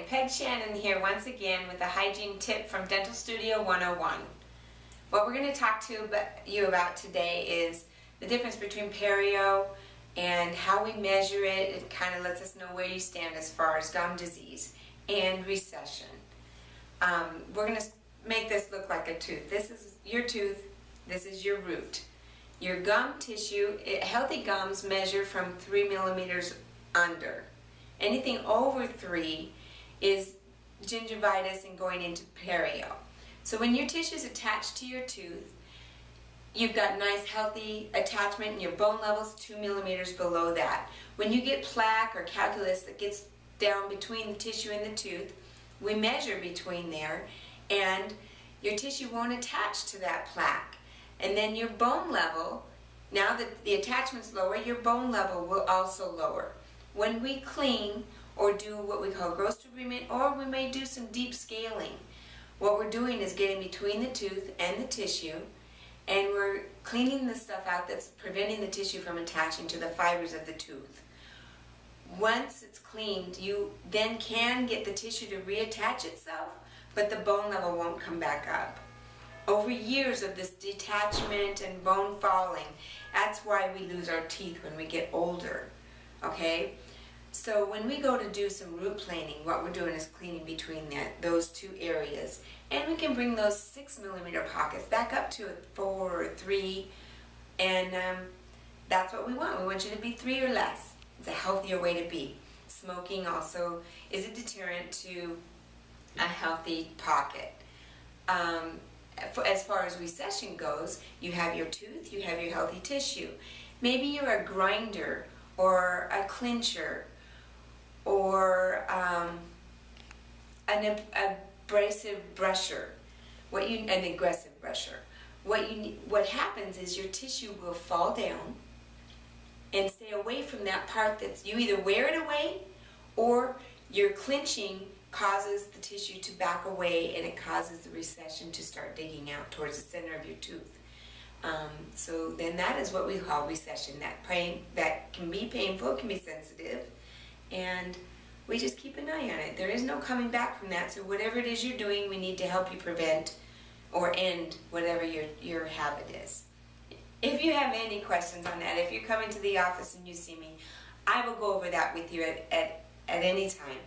Peg Shannon here once again with a hygiene tip from Dental Studio 101. What we're going to talk to you about today is the difference between perio and how we measure it. It kind of lets us know where you stand as far as gum disease and recession. We're going to make this look like a tooth. This is your tooth, this is your root. Your gum tissue, healthy gums measure from 3 millimeters under. Anything over 3 is gingivitis and going into perio. So when your tissue is attached to your tooth, you've got nice healthy attachment and your bone level's 2 millimeters below that. When you get plaque or calculus that gets down between the tissue and the tooth, we measure between there and your tissue won't attach to that plaque. And then your bone level, now that the attachment's lower, your bone level will also lower. When we clean or do what we call gross debridement, or we may do some deep scaling, what we're doing is getting between the tooth and the tissue, and we're cleaning the stuff out that's preventing the tissue from attaching to the fibers of the tooth. Once it's cleaned, you then can get the tissue to reattach itself, but the bone level won't come back up. Over years of this detachment and bone falling, that's why we lose our teeth when we get older. Okay? So when we go to do some root planing, what we're doing is cleaning between those two areas. And we can bring those 6 millimeter pockets back up to 4 or 3. And that's what we want. We want you to be 3 or less. It's a healthier way to be. Smoking also is a deterrent to a healthy pocket. As far as recession goes, you have your tooth, you have your healthy tissue. Maybe you're a grinder or a clincher or an abrasive brusher, an aggressive brusher. What happens is your tissue will fall down and stay away from that part that's, you either wear it away or your clinching causes the tissue to back away and it causes the recession to start digging out towards the center of your tooth. So then that is what we call recession. That can be painful, can be sensitive, and we just keep an eye on it. There is no coming back from that, so whatever it is you're doing, we need to help you prevent or end whatever your habit is. If you have any questions on that, if you're coming to the office and you see me, I will go over that with you at any time.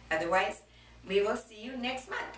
Otherwise, we will see you next month.